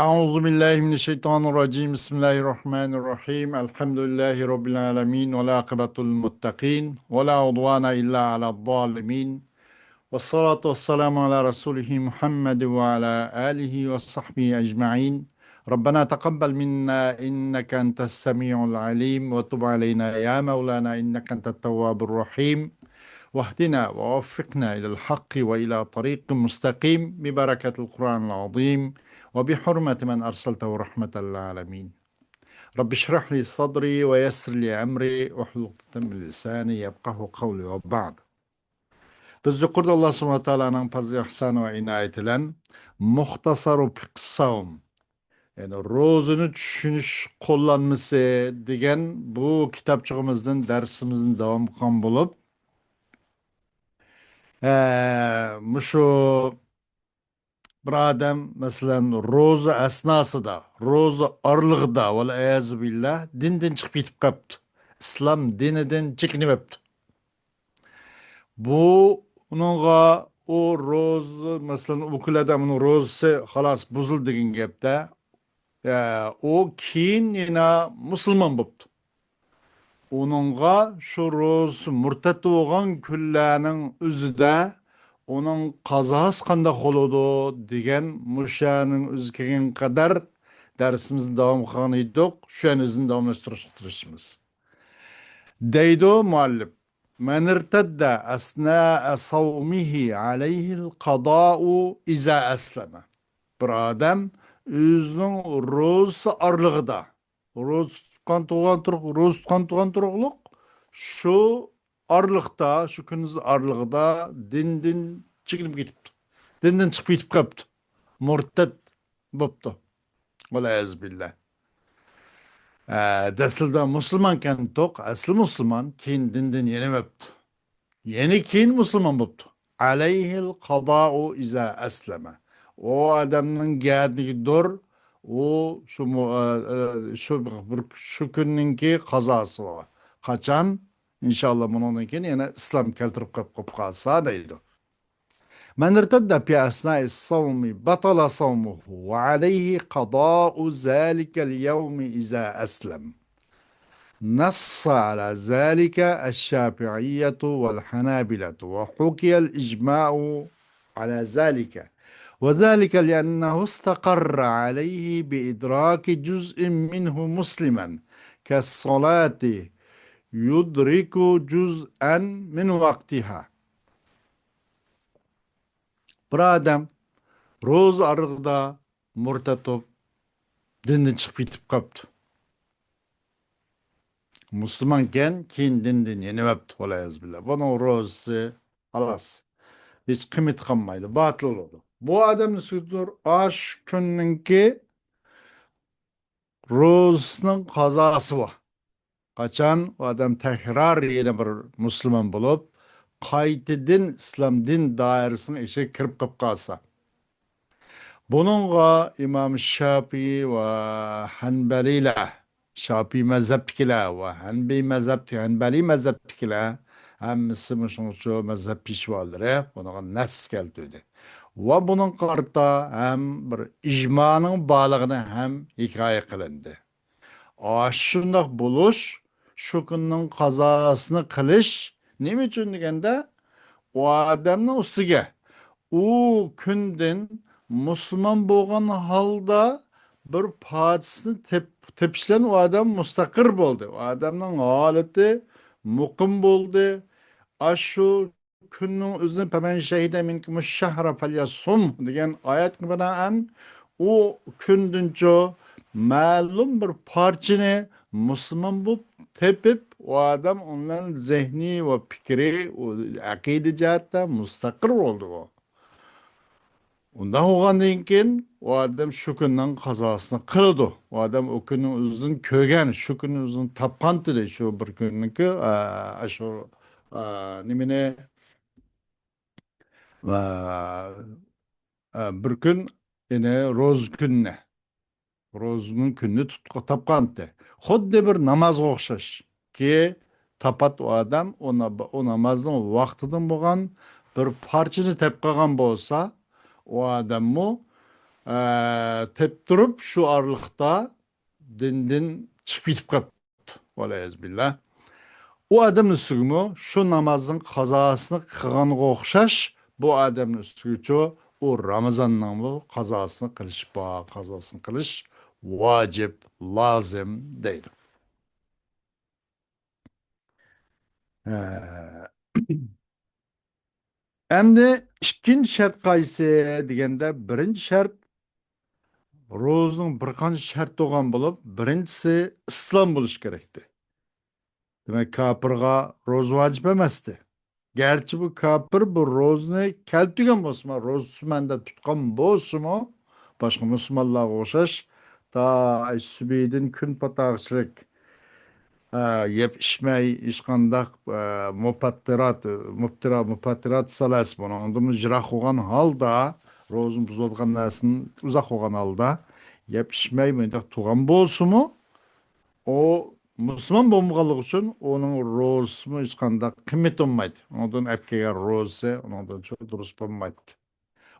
أعوذ بالله من الشيطان الرجيم بسم الله الرحمن الرحيم الحمد لله رب العالمين والعاقبة للمتقين ولا عدوان إلا على الظالمين والصلاة والسلام على رسوله محمد وعلى آله وصحبه أجمعين. ربنا تقبل منا إنك أنت السميع العليم وتب علينا يا مولانا إنك أنت التواب الرحيم واهدنا ووفقنا إلى الحق وإلى طريق مستقيم ببركة القرآن العظيم وبحرمة من أرسلته رحمة للعالمين. رب اشرح لي صدري ويسر لي أمري واحلل عقدة من لساني يفقهوا قولي وبعد. Biz yuqorida Alloh subhanahu va taoloning fazli ihsoni va inoyati bilan muxtasaru fiqh ya'ni ro'zani tushunish qo'llanmasi degan bu kitobchig'imizdan darsimizni davom qilgan bo'lib, mushu bir odam masalan ro'za asnosida, ro'za orlig'ida val ayazu billah dindan chiqib ketib qolibdi. Islom dinidan chekinib qolibdi. Bu uningga o ro'za masalan u odamning ro'zasi xolos buzildi degan gapda o keyin yana musulmon bo'libdi. Onunğa şu roz murtat bo'lgan kunlarning o'zida onun qazası qanday bo'ladi degan mushaning o'zi kelgan qadar darsimizni davom qilgan edik. Shuni davomlashtirishimiz. Deydi muallif: "Men irtadda asna'a savmihi alayhi al-qada'u iza aslama." Bir adam o'zining ro'zasi orlig'ida ro'z tutgan tugan turuqliq şu orliqda, şu kunuz orlig'ida dindan chekinib ketibdi. Dindan chiqib ketib qolibdi. Murtad bo'pti. Valayaz billah. Daslida musulmon kan to'q, asli musulmon, keyin dindan yenimabdi. Yeni keyin musulmon bo'pti. Alayhil qada'u iza aslama. O adamning gadigidir o şu kunninki qazası var. Qachon inshaalloh bundan keyin yana islom keltirib qolsa deydi. من ارتد في أثناء الصوم بطل صومه وعليه قضاء ذلك اليوم إذا أسلم. نص على ذلك الشافعية والحنابلة وحكي الإجماع على ذلك، وذلك لأنه استقر عليه بإدراك جزء منه مسلما كالصلاة يدرك جزءا من وقتها. Bir adam ro'za arig'ida murtatib dindan chiqib ketib qolibdi. Musulmonkan keyin dindan yenibdi. Valayaz billah. Buning ro'zasi xolos hech qiymat qolmaydi, batil bo'ladi. Bu odamning sudur osh kunninki ro'zasining qazosi bor. Qachon u odam takror yana bir musulmon bo'lib, qaytadan islom din doirasining ichiga kirib qolsa. Buningga İmam Şafii va Hanbalilar, Şafii mazhabdagilar va Hanbali mazhabdagilar hammasi shu mazhab peshvolari bunga nas keltirdi. Va buning qarta ham bir ijmoning borligini ham hikoya qilindi. Shundoq bo'lish, shu kunning qazosini qilish nima uchun deganda o odamning ustiga u kundan musulmon bo'lgan holda bir podsni tepishdan o adam mustaqir bo'ldi. O adamning holati muqim bo'ldi. Shu kunning o'zini "Faman shahida minkum ash-shahra falyasum" degan oyat bilan u kundincha ma'lum bir parchani musulmon bo'lib tepib, o adam onların zehni ve fikri, o akide cihatta mustaqir oldu o. Ondan olgandan keyin o adam şu kunning qazosini qildi. O adam o kunning o'zini ko'rgan, shu kunning o'zini topqandi, shu bir kunniki shu nimani va bir kun yine ro'z kunni. Ro'zning kunni topqandi. Xuddi bir namozga o'xshash ki tapat o adam o namazning vaqtidan bo'lgan bir parchani tep qolgan bo'lsa, o adammu tep turib shu orliqda dindan chiqib ketib qolibdi. Valeyazbillah. O adamın üstügümü şu namazın kazasını kılğanğa oxşaş bu adamın üstügüçü o Ramazan'ın bu kazasını kılış kazasını kılış vacip, lazım değil. Ee, Endi ikkinchi shart qaysi deganda birinchi shart ro'zaning bir qancha shart bo'lgan bo'lib, birinchisi islom bo'lishi kerakdi. Demak, kofirga ro'za vojib emasdi. Gerçi bu kafir bu rozunu keltigen Müslüman, rozusman da tutkan bolsumu, başka Müslümanlarga oxşaş, da ay sübeydin gün patağışlık, yep içmey, işkandak, mupattirat salas bunu, onda jirak olan halda, rozun buzulgan nesin uzak olan halda, yep içmey mi tuğan bolsumu, o Müslüman bolmaganlığı için onun rozmu hiç kanda kıymet olmaydı. Ondan epkeye rozse ondan çok durus olmaydı.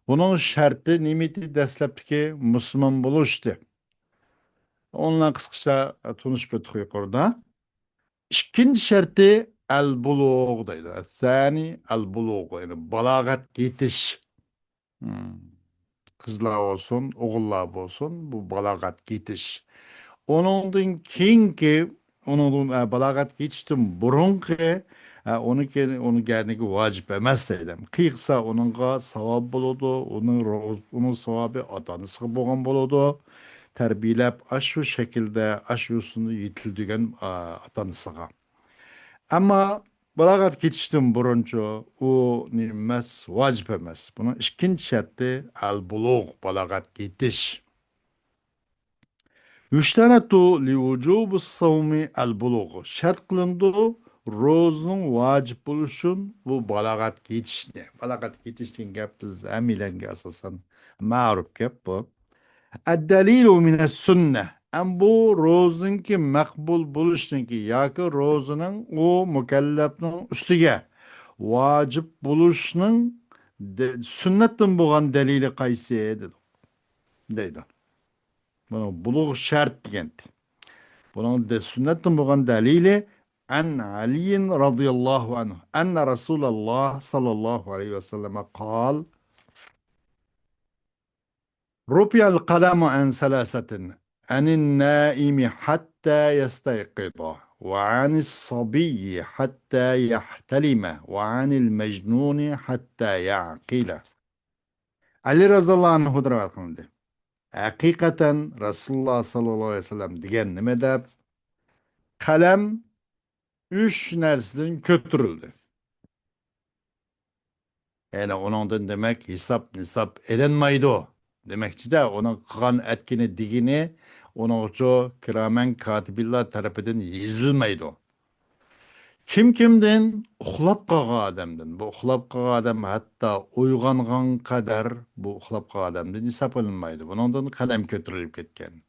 Bunun şartı nimeti deslepki Müslüman buluştu. Onunla kısaca tanışıp ötüyor orada. İkinci şartı el buluğ deydi. Sani el buluğ yani balagat yetiş. Hmm. Kızlar olsun, oğullar olsun bu balagat yetiş. Onundan keyinki, onun balagat geçtim burunki, onu gelniki vacip emas deydim. Kıyıksa onunla savab buludu, onun savabı adanısı boğan buludu. Terbiyelep aşu şekilde aşusunu yitildigen adanısıga. Ama balagat geçtim buruncu, o nimmes vacip emas. Bunun ikinci şartı al bulug balagat geçiş. Yüşteretu li vücubu savmi el buluğu. Şart kılındı rozunun vacip buluşun bu balagat geçişine. Balagat geçişin gap biz emilen asasen maruf gap bu. Ad-dalilu mines sünne. Em bu rozun ki makbul buluşun ki ya ki rozunun o mükellefnin üstüge vacip buluşunun sünnetten bulan delili kaysi dedi. Deydi. Bunu buluğ şart degan. Bunun de sünnetin bo'lgan dalili an Ali radhiyallohu anhu anna Rasululloh sallallohu alayhi vasallam qol رفع القلم عن ثلاثة عن النائم حتى يستيقظ وعن الصبي حتى يحتلم وعن المجنون حتى يعقل Ali radhiyallohu anhu rivoyat qildi. Haqiqatan Rasululloh sallallohu alayhi vasallam degan nima deb qalam üç nersinden götürüldü. Yani onundan demek nisap elenmaydı o. Demekçi de onun kılan etkini digini onun ucu kiramen katibillah tarafından yazılmaydı o. Kim kimden? Uxlap qalan adamdan. Bu uxlap qalan adam hatta uygangan kadar bu uxlap qalan adamdan nisap elenmaydı. Bunundan kalem götürülüp ketken.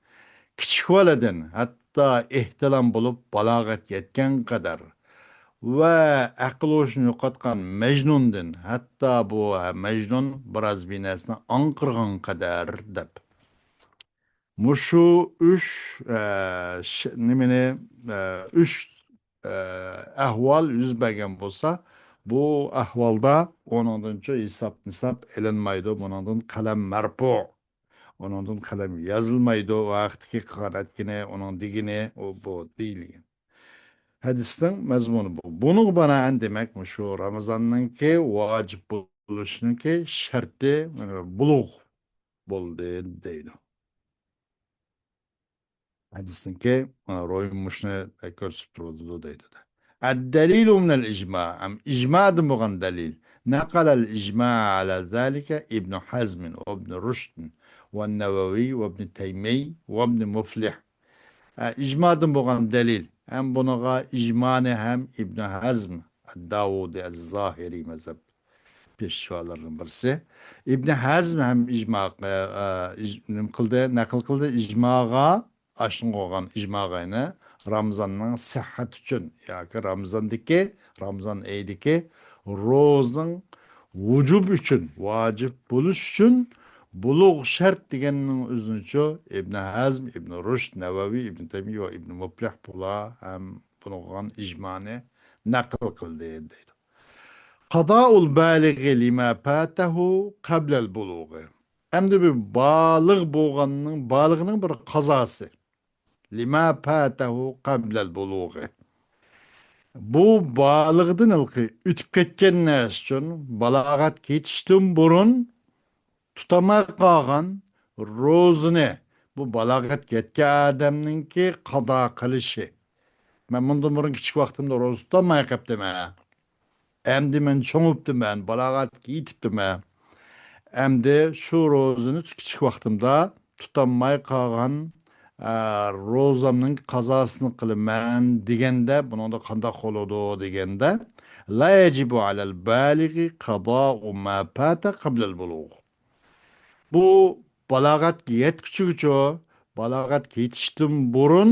Kichik boladan hatta ihtilam bulup balagat yetken kadar ve aql hoşunu yo'qotgan Majnundan hatta bu Majnun biroz binasini anqirgan qadar deb. Mushu nimani üç ahvol yuz bergan bo'lsa, bu ahvolda o'ninchi hisob nisob elinmaydi, bundan qalam marfu. Onundan qalam yozilmaydi, vaqtga qilgan onun digini o bu deyilgan. Hadisning mazmuni bu. Buni binoan demak shu Ramazonningki vojib bo'lishniki sharti bulug' bo'ldi deydi. Hadisninki ro'ymushni ko'rsatib turadi deydi. الدليل من الإجماع أم إجماع دمغن دليل نقل الإجماع على ذلك ابن حزم وابن رشد والنووي وابن تيمي وابن مفلح İcmadan bo'lgan dalil. Hem bunaga icmani hem İbn Hazm Davud az-Zahiri mezhep peşvalarının birisi. İbn Hazm hem nakıl kıldı icmaga aşın koygan icmagayını Ramazanның sıhhat üçün yani Ramazan eydiki rozun vücub üçün vacip buluş üçün Bulug şart deganning o'zinicha Ibn Hazm, Ibn Rushd, Navaviy, Ibn Taymiyo va Ibn Muflih bular ham bungan ijmoni naql qildi deydi. Qadaul balighi lima fatahu qabla al-bulughi. Endi bir balig'ning bir qazosi. Lima fatahu qabla al-bulughi. Bu balig'dan ilqi o'tib ketgan narsa uchun balog'at ketishdan burun tutamay qolgan ro'zini bu balog'at yetgan odamninki qado qilishi. Men bundan burun kichik vaqtimda ro'za tutamay qolibdiman. Endi men cho'ngibdiman, balog'atga yetibdiman. Endi shu ro'zini kichik vaqtimda tutamay qolgan ro'zamning qazosini qilaman deganda, buningda qanday bo'ladi deganda, la yajibu alal balighi qada'u ma fata qabla al-bulugh. Bu balog'atga yetguncha balog'atga yetishdan burun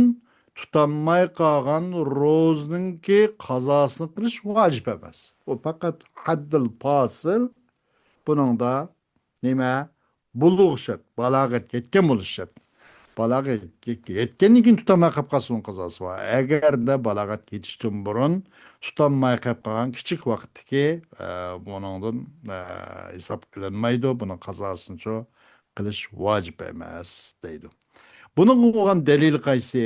tutanmay qolgan ro'zningki qazosini qilish vojib emas. U faqat haddil posil buningda nima? Bulug' shart, balog'at yetgan bo'lish shart. Balog'at yetgandan keyin tutanmay qolib qolsa uning qazosi bor. Agarda balog'at yetishdan burun tutanmay qolib qolgan kichik vaqtdagi buningdan hisob qilinmaydi. Buni qazosini qilish vojib emas deydi. Buni qilgan dalil qaysi?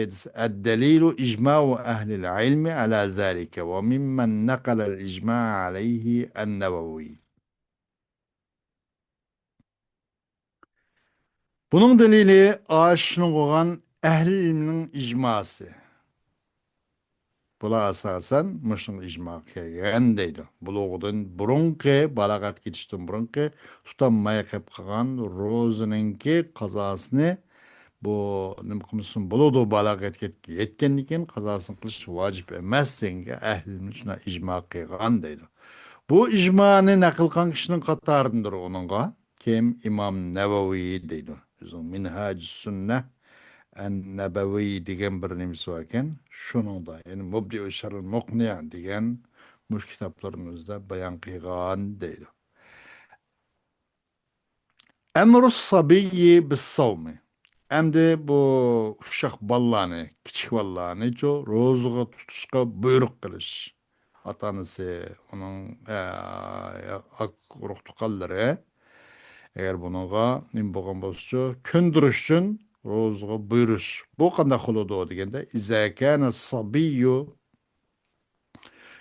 Ad-dalilu ijma'u ahli al-ilmi ala zalika va mimman naqala al-ijma' alayhi an-Nawawi. Bunun delili aşını qoğan ehli ilminin icması. Bula asasen müşün icma kelgen deydi. Buluğudun burunki, balagat geçiştin burunki, tutanmaya kep kalan rozuninki kazasını bu nimkımsın buludu balagat yetkenlikin kazasını kılış vacip emez denge ehli ilmin içine icma kelgen deydi. Bu icmanı nakıl kan kişinin katarındır onunla. Kim? İmam Nevevi deydi. Bizim Minhaj-ı Sünne en-Nebevi degan bir nimasi bor ekan. Shuningda, ya'ni Mubdi-u Sharh Muqni' degan mush kitoblarimizda bayon qilgan deydi. Emrus sabiyyi bis-savmi. Endi bu uşaq ballani, kichik ballani ro'zaga tutishga buyruq qilish. Atanisi, uning urug' tuqqanlari eğer bununla nim bo'lgan bo'lsa, ko'ndirish uchun ro'zaga buyurish. Bu qanday qiladi deganda, iza kana sabiyyu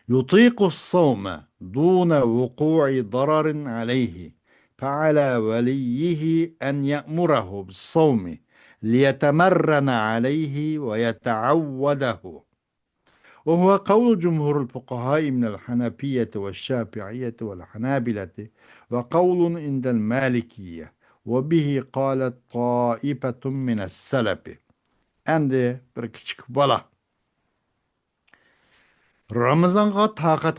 yutiqu as-sawma duna wuqu'i dararin alayhi فعلى وليه أن يأمره بالصوم ليتمرن عليه ويتعوده وهو قول جمهور الفقهاء من الحنفية والشافعية والحنابلة وقول عند المالكية وبه قالت طائفة من السلف. Endi bir kichik bola Ramazonga taqat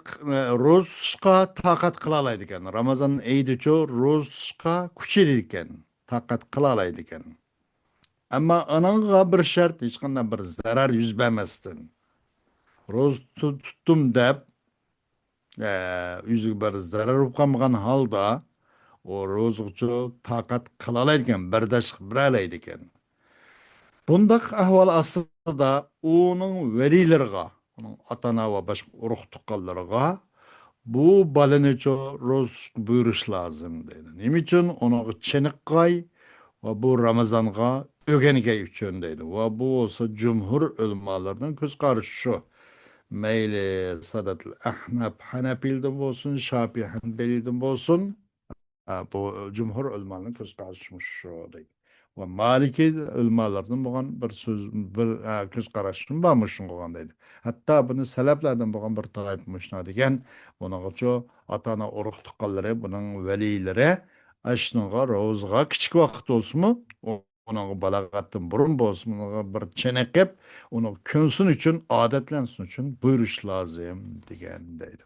ro'za tutishga taqat qila oladi ekan. Ramazon oyida-chu ro'za tutishga kuchi ekan, taqat qila oladi ekan. Ammo ananga bir shart, hech qanday bir zarar yuz bermasdan ro'za tutdim deb yüzü bir zarar bo'lmagan holda o ro'zg'chi taqat qila oladi ekan, bardosh qila oladi ekan. Bundaq ahvol aslida uning valilariga, uning ota-ona va boshqa urug' tuqqanlariga bu balani ro'z buyurish lozim deydi. Nima uchun? Uning chiniqqay va bu Ramazonga o'rgangay uchun deydi. Va bu olsa jumhur ulamolarning ko'z qarashi shu. Meyli Sadat Ahnaf Hanafil'den olsun, Şafi Hanbeli'den olsun, bu cumhur ulmanın göz karışmış değil. Ve Maliki ulmalardan bulan bir söz, bir göz karışım varmışın olan deydi. Hatta bunu seleflerden bulan bir tarayıpmışlar degen, bunun için atana oruq tuqqanları, bunun velileri, aşınıga, rozga, küçük vakit olsun mu? Onun balağattan burun bolsun, ona bir çenekep, onu könsün için, adetlensin için buyuruş lazım degen deydi.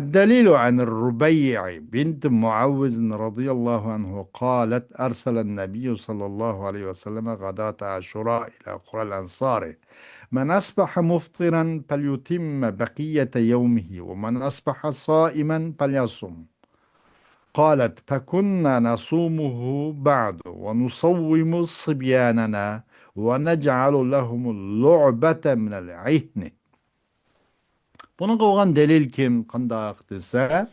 الدليل عن الربيع بنت معوذ رضي الله عنه قالت أرسل النبي صلى الله عليه وسلم غداة عاشوراء إلى قرى الأنصار من أصبح مفطرا فليتم بقية يومه ومن أصبح صائما فليصم. قالت فكنا نصومه بعد ونصوم صبياننا ونجعل لهم اللعبة من العهن. Bunu koygan delil kim? Kandak dese,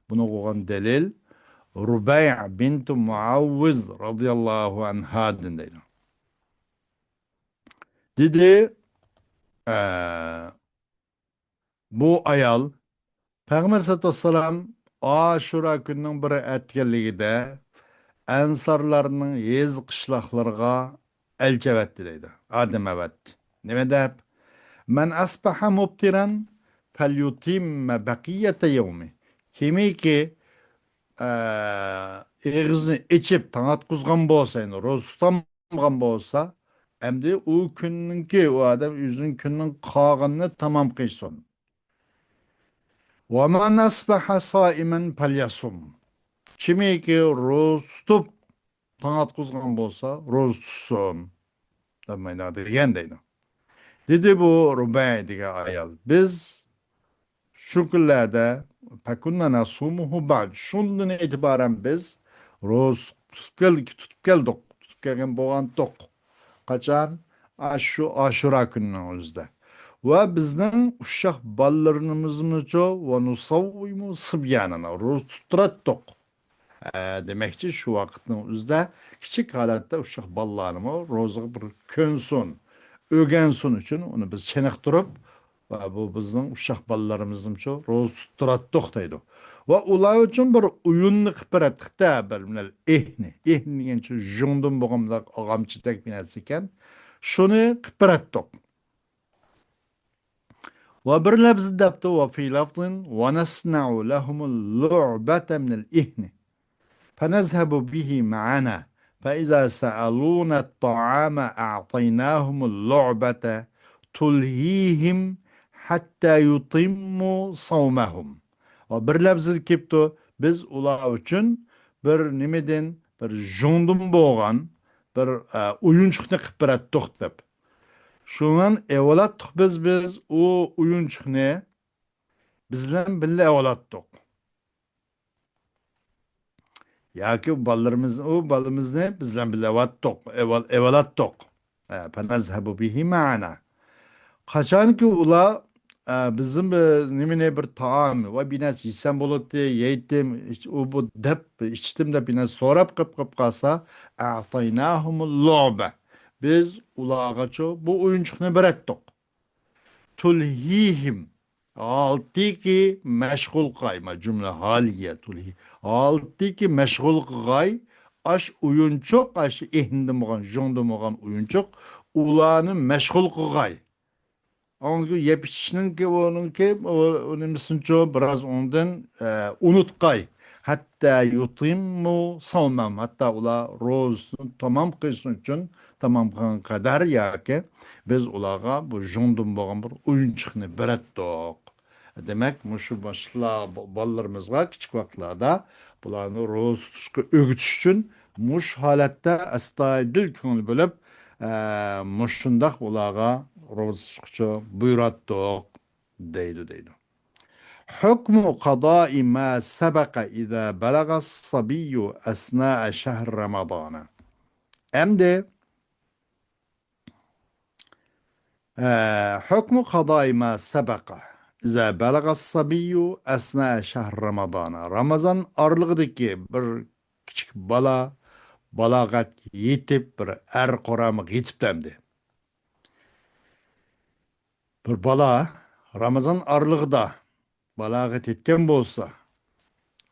bunu koygan delil Rubey' bint Muavviz radıyallahu anha deydi. Dedi, bu ayal Peygamber sallallahu aleyhi ve sellem Aşura gününün bir etkinliğinde Ensarlarının yez kışlaklarına elçevetti deydi. Adem evet. Ne deyip? Men asbaha mubtiran fel yutimme bakiyete yevmi. Kimi ki ağzını içip tanat kuzgan bolsa, yani roz tutamgan bolsa, emdi o günün ki o adam yüzün günün kağını tamam kıyson. Ve men asbaha saimen fel yasum. Kimi ki roz tutup tanat kuzgan bolsa, roz tutsun. Demayla degan deydi. Dedi bu Rubay degan ayol. Biz şu günlerde pekunna nasumuhu ba'd. Şundan itibaren biz roz tutup geldik. Tutup gelgen boğan tok. Kaçan? Şu aşura gününün özde. Ve bizden uşak ballarımızın ve nusavvimu sıbyanına roz tutturattık. Demekçi şu vakitin özde küçük halatta uşak ballarımı rozu bir könsun, ögensun için onu biz çenek durup ve bu bizim uşak ballarımızın çok roz tutturattık deydi. Ve ular için bir uyunluk bir ettikte bir minel ehni. Ehni diyen şu jundum boğumda ağamçı tek binesi iken şunu bir ettik. Ve bir lafız depti ve fi lafzın ve nesna'u lehumul lu'bete minel ehni. فنذهب به معنا فإذا سألونا الطعام أعطيناهم اللعبة تلهيهم حتى يتموا صومهم. O bir lafzı kipto biz ular için bir nimeden bir jondum boğan bir oyunçukni qilib beratdik deb. Şundan evalatdik biz o oyunçukni bizden billa evalatdik. Yaki ballarımız o balımızı bizden bile vattok evalattok. Fenezhebu bihi ma'ana. Kaçan ki ula bizim nimine bir taam ve binas yisem bulup diye yedim o bu dep içtim de binas sorap kıp kalsa a'taynahumul lu'be. Biz ulağa bu oyuncukunu berettik. Tulhihim. Altı ki meşgul kayma cümle haliye tulhi. Altı ki meşgul kay. Aş oyuncuk, aş ihnindim oğan, jondum oğan oyuncuk. Ulanı meşgul kay. Onun ki yepişinin ki onun ki onun misinço biraz ondan unutkay. Hatta yutimmu savmam. Hatta ula rozun tamam kılsın için tamam kılın kadar ya ki biz ulağa bu jondum boğan bir oyuncakını berettik. Demek şu başla ballarımızga küçük vaktlarda bularını roz tutuşku öğütüş için muş halette astaydil köngül bölüp muşundaq ulağa roz tutuşku buyurattık deydi. Hükmü qadai ma sebeka iza belagas sabiyyu esnâ şehr Ramazana. Emdi حكم قضاء ما سبق إذا بلغ الصبي أثناء شهر رمضان Ramazan aralığındaki bir küçük balagat yetip bir qoramı yetip demdi. Bir bala Ramazan aralığında balagat etken bolsa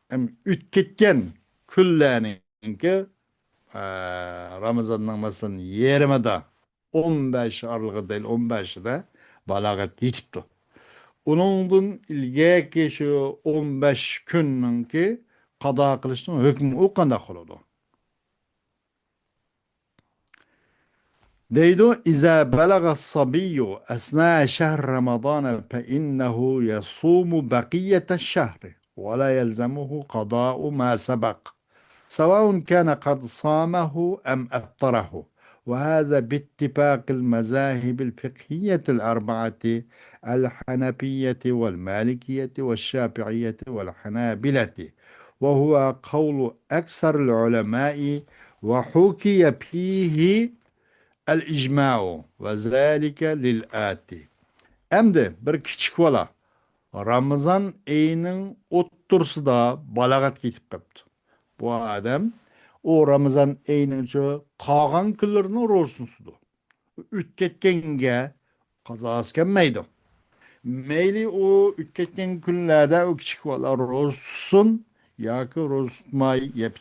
hem üt ketken külleninki Ramazan'ın masalın yerime de 15 aralığı değil 15'de balagat yetipti. Onundan ilgaki şu 15 günün ki qada qilishning hukmi o qanday qiladi? Deydi, "İza balaga as-sabiyyu asna shahr Ramazan fa innahu yasumu baqiyata ash-shahri wa la yalzamuhu qada'u ma sabaq." سواء كان قد صامه أم أفطره وهذا باتفاق المذاهب الفقهية الأربعة الحنفية والمالكية والشافعية والحنابلة وهو قول أكثر العلماء وحكي فيه الإجماع وذلك للآتي. Emdi bir kichik bola Ramazan ayının o'ttirsida balog'atga yetib qolibdi. Bu odam Ramazan ayının qolgan kunlarini ro'zasini tutdi. O'tib ketganga qazosi kelmaydi. Mayli u o'tib ketgan kunlarda u kichik bola ro'za tutsin yoki ro'za tutmay yeb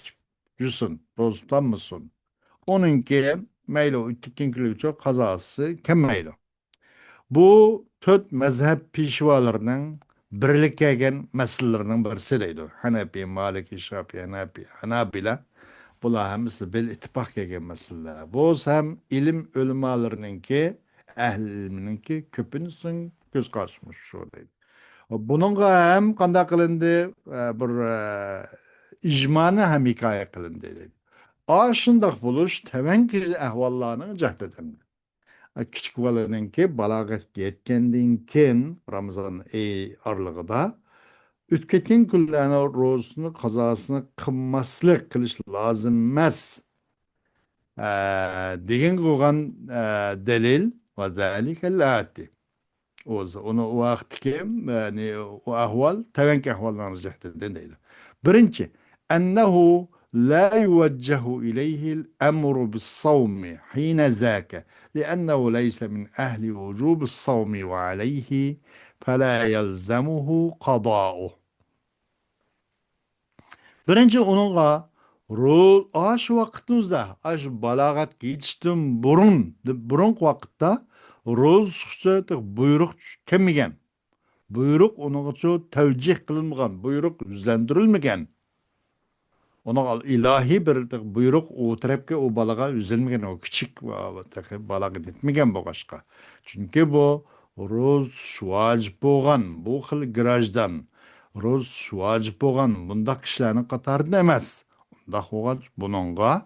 yursin, ro'za tutmasin. Onunki mayli o'tib ketgan kunlar qazosi kelmaydi. Bu to'rt mazhab peshvolarining birlik kelgan masalalarining birisi deydi. Hanafi, Maliki, Shafi'i, Hanabila bular hammasi bil ittifoq kelgan masalalar. Bu ham ilm ulamolarninki, ahli ilmininki ko'pinsin ko'z qarashmish shu deydi. Buningga ham qanday qilindi bir ijmoni ham hikoya qilindi deydi. Shundoq bo'lish tavanki ahvollarning jahdidan. Kichik bolaninki balog'atga yetgandan keyin Ramazon oyi oralig'ida o'tib ketgan kunlarni ro'zasini qazosini qilmaslik qilish lozim emas degan qo'ygan dalil va zalika al-ati. O'zi uni u vaqtki ya'ni u ahvol tavanki ahvollarni jihatidan deydi. Birinchi, annahu لا يوجه إليه الأمر بالصوم حين ذاك لأنه ليس من أهل وجوب الصوم وعليه فلا يلزمه قضاؤه. Birinchi onunğa rol aş vaqtınızda, aş balağat geçtim burun vaqtda roz xüsusiyyəti buyruq kelmegen. Buyruq onunğa tevcih kılınmagan, buyruq yüzlendirilmegen. Ona ilahi bir buyruq o tarafga o balaga üzülmegen, o kichik balaga yetmegen boğaşqa. Çünkü bu roz vacib bo'lgan, bu xil grajdan roz vacib bo'lgan bundaq kishilarning qatorida emas. Undaq bo'lgan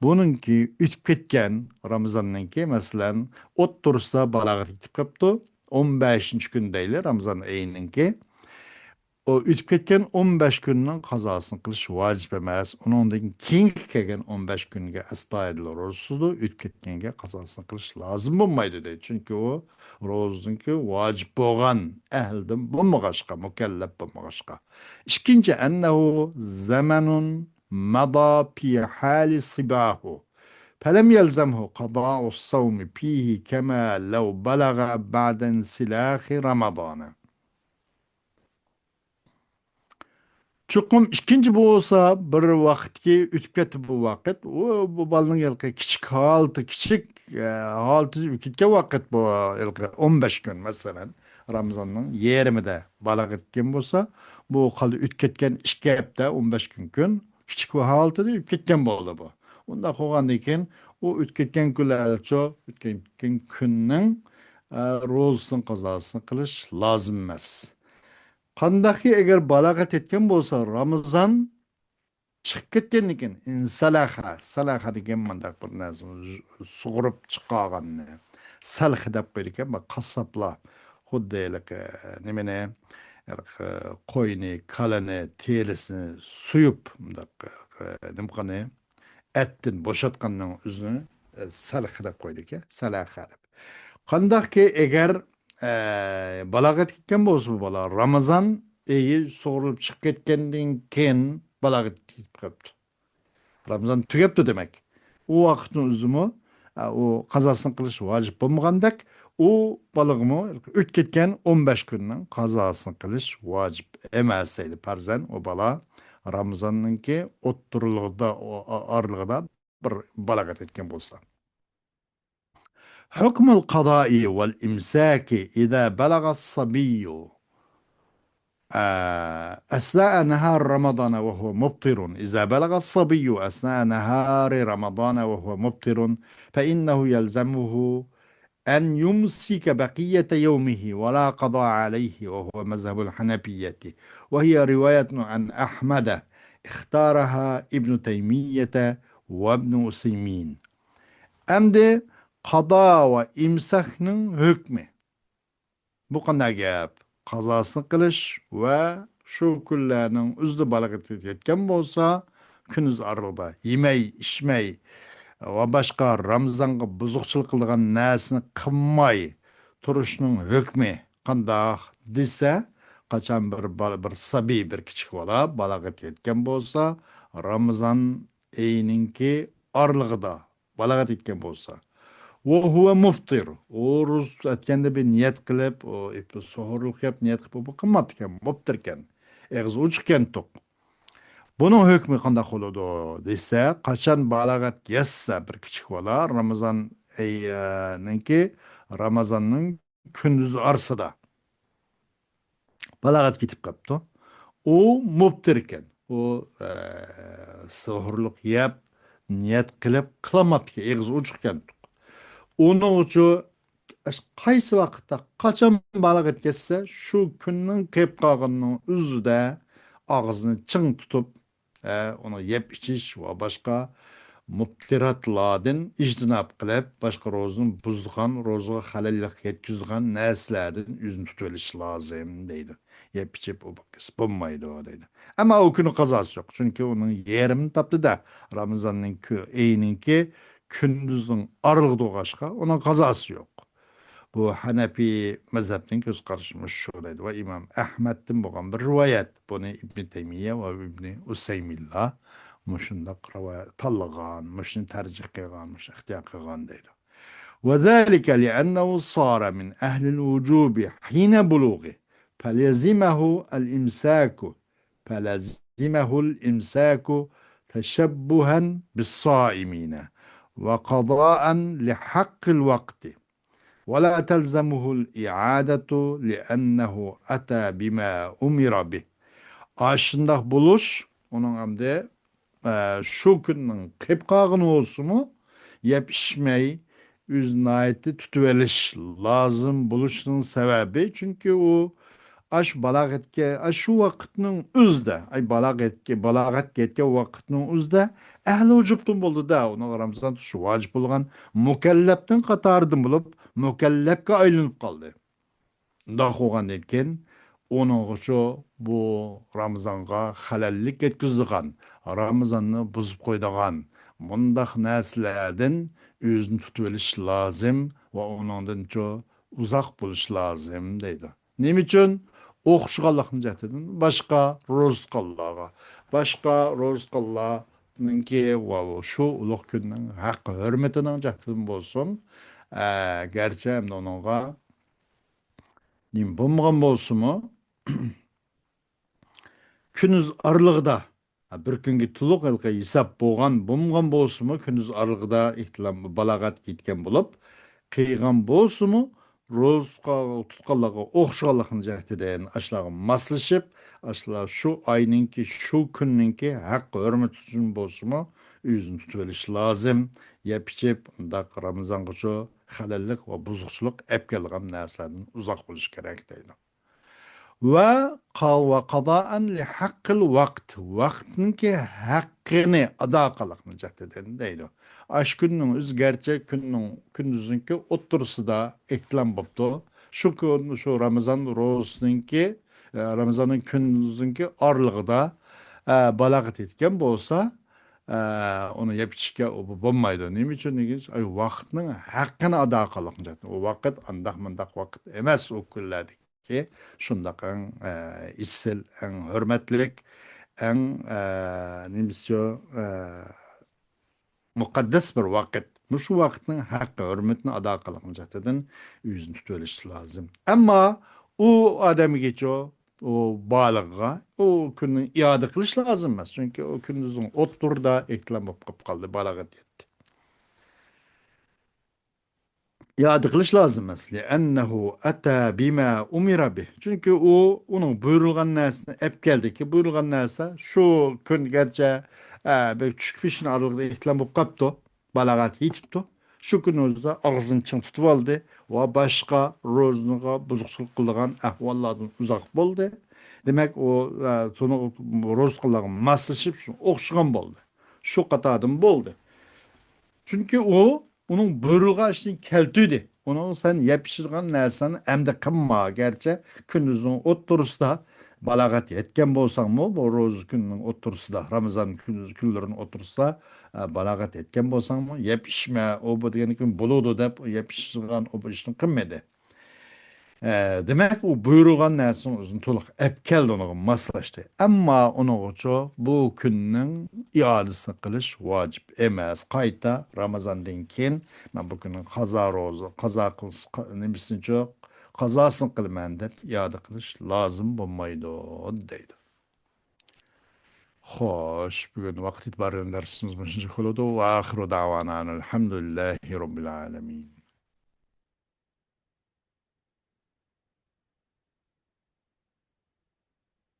bununki o'tib ketgan Ramazonningki masalan o'ttirsida balaga yetib qopti. 15-kun deyli Ramazon oyininki. O o'tib ketgan 15 kunning qazosini qilish vojib emas. Uningdan keyingi kelgan 15 kunga astoydil ro'zasini o'tib ketganga qazosini qilish lozim bo'lmaydi deydi. Chunki u ro'zaninki vojib bo'lgan ahldan bo'lmag'ashqa, mukallaf bo'lmag'ashqa. Ikkinchi, annahu zamanun mada fi hali sibahu. فلم يلزمه قضاء الصوم فيه كما لو بلغ بعد انسلاخ رمضان. Chuqum ikkinchi bo'lsa bir vaqtga o'tib ketdi bu vaqt. Bu bolaning yilqi kichik holati ketgan vaqt bu yilqi 15 kun masalan Ramazonning yarmida balag'a yetgan bo'lsa, bu qoldi o'tib ketgan 2 hafta 15 kun kichik holatida o'tib ketgan bo'ldi bu. Unda qo'ygandan keyin u o'tib ketgan kunlarcha o'tib ketgan kunning ro'zasini qazosini qilish lozim emas. Qandaki eğer balağat etken bolsa Ramazan chiqib ketgandan keyin salaha degan mandaq bir narsani sug'urib chiqqanni salh deb qo'ydi ekan qassoblar xuddi nimani qo'yni kalani terisini suyib nimqani etdan bo'shatganning o'zini salh deb qo'ydi ekan salaha deb. Qandaqki eğer balog'at ketgan bo'lsa bu bola Ramazon oyi sug'urilib chiqib ketgandan keyin balog'at yetib qolibdi. Ramazon tugabdi demak. U vaqtning o'zimi u qazosini qilish vojib bo'lmagandek, u balog'imi o'tib ketgan 15 kunning qazosini qilish vojib emas deydi. Farzand u bola Ramazonninki o'ttirlig'ida oralig'ida bir balog'at etgan bo'lsa. حكم القضاء والإمساك إذا بلغ الصبي أثناء نهار رمضان وهو مبطر. إذا بلغ الصبي أثناء نهار رمضان وهو مبطر فإنه يلزمه أن يمسك بقية يومه ولا قضاء عليه، وهو مذهب الحنفية، وهي رواية عن أحمد اختارها ابن تيمية وابن أسيمين. أمد qado va imsakning hukmi. Bu qanday gap? Qazosini qilish va şu kunlarning uzda balagat yetken bolsa, kündüz arlıqda yemey, içmey va boshqa Ramazonga buzuqchilik qilgan narsani qilmay turishning hukmi qandoq desa, qachon bir sabiy bir kichik bola balog'at yetgan bo'lsa, Ramazon oyininki orlig'ida balog'at yetgan bo'lsa, u huwa muftir. O ro'z aytganda bir niyat qilib, o suhurlik qilib niyat qilib qilmabdi ekan, muftir ekan. Eg'iz ochiq to'q. Bunun hükmü qanday bo'ladi desa, qachon balog'at yetsa bir kichik bola Ramazon oyininki Ramazonning kunduzi orsida balog'at ketib qolibdi. U mubtir ekan. U sahurlik yeb, niyat qilib qilmabdi, eg'iz ochiq ekan. Uning uchun qaysi vaqtda qachon balog'at yetsa, shu kunning kelib qolganining o'zida og'zini ching tutib onu yep içiş ve başka muptiratlardan ictinab qilib, başka rozun buzduğan, rozuğa halallik yetkizdiğen neslerden yüzünü tutuveliş lazım deydi. Yep içip o bakıs bulmaydı o deydi. Ama o günü kazası yok. Çünkü onun yerini taptı da Ramazan'ın eyininki kündüzün aralığı doğaşka onun kazası yok. Bu Hanefi mezhebinin göz karışmış şöyleydi. Ve İmam Ahmet'tin bu bir rivayet. Bunu İbn Teymiye ve İbn Useymillah muşunda tallıgan, muşun tercih kılgan, muş ihtiyar kılgan deydi. وذلك لأنه صار من أهل الوجوب حين بلوغه فلزمه الإمساك فلزمه الإمساك تشبها بالصائمين وقضاء لحق الوقت ولا تلزمه الإعادة لأنه أتى بما أمر به. Aşındak buluş, onun hem şu günün kıpkağın olsun mu, yep içmeyi, üznayeti tutuveliş lazım buluşun sebebi. Çünkü o balağatga, şu vaqtning o'zida, balag'at yetgan vaqtning o'zida ahli vujubdan bo'ldi da, uni Ramazon tutish vojib bo'lgan mukallafdan qatoridan bo'lib, mukallafga aylanib qoldi. Undaq bo'lgandan keyin onun uchun bu Ramazonga halallik yetkazadigan, Ramazonni buzib qo'yadigan mundaq narsalardan o'zini tutib olish lozim va uningdan uzoq bo'lish lozim deydi. Nima uchun? O'xshiganlikni jihatidan boshqa ro'zqonlarga, boshqa ro'zqonlarninki va shu ulug' kunning haqqi hurmatining jihatidan bo'lsin, garchi hamda uningga nima bo'lmagan bo'lsinmi, kunuz aralığında bir kunga to'liq hisob bo'lgan bo'lsinmi, kunuz aralığında ehtilam balog'at ketgan bo'lib, qilgan bo'lsinmi, ro'zqa tutqanlarga o'xshaganlikni jihatidan ashlarga moslashib, ashlar shu oyninki, shu kunninki haqqi hurmat uchun bo'lsinmi, o'zini tutib olish lozim. Yeb ichib, undaq Ramazongacha halallik va buzuqchilik olib kelgan narsalardan uzoq bo'lish kerak deydi. Ve qadaan li haqqil vaqt. Vaqtninki haqqini ado qilishni jahtidan deydi. Ash kunning o'zgarcha kunduzinki o'ttirisida ehtilam bo'libdi. Shu Ramazon ro'zininki Ramazonning kunduzinki orlig'ida balog'at etgan bo'lsa, onu yeb ichishga bo'lmaydi. Nima uchun? Vaqtning haqqini ado qilishni. O vaqt andaq vaqt emas o kunlardagi ki şundaq issil, en hürmetlik, en nimsyo mukaddes bir vakit. Şu vaktin hakkı, hürmetini ada kılın jahtidan yüzünü tutuveliş lazım. Ama o adamı geçiyor, o balığa, o günün iade kılış lazım emas. Çünkü o gündüzün oturda eklam болып kaldı, balığa yetti. İade kılış lazım emas. لأنه أتى بما أمر به. Çünkü onun buyurulgan narsani ep geldi ki, buyurulgan narsa şu gün gerçe bir küçük pişin aralıkta ihtilam болып kaptı, balağat yetipti. Şu gün özde ağzını çın tutup aldı ve başka rozunuğa buzuqçılık kıldıgan ahvallardan uzak boldu. Demek o sonu roz kıldıgan maslaşıp okşugan boldu. Şu katardan boldu. Çünkü onun buyurulgan işini keltiydi. Onun sen yapıştırgan narsani emde kılma gerçi gündüzün oturusda balag'at yetgan bo'lsangmi bu ro'za kunning o'tirsida Ramazon kunlarining o'tirsida balag'at yetgan bo'lsangmi yeb ichma u bu degan kun bo'ludi deb yeb ichgan u ishni qilmaydi. Demek u buyurulgan narsani o'zini to'liq ep keldi unaqa moslashdi. Ammo uning uchun bu kunning iodasini qilish vojib emas. Qayta Ramazondan keyin men bu kunning qazo ro'za, qazo qilish nimasini qazosini qilaman deb iyoda qilish lozim bo'lmaydi deydi. Xo'sh, bugun vaqt itibariyle dersimiz buncha bo'ladi. Va axiru davana alhamdulillahi robbil alamin.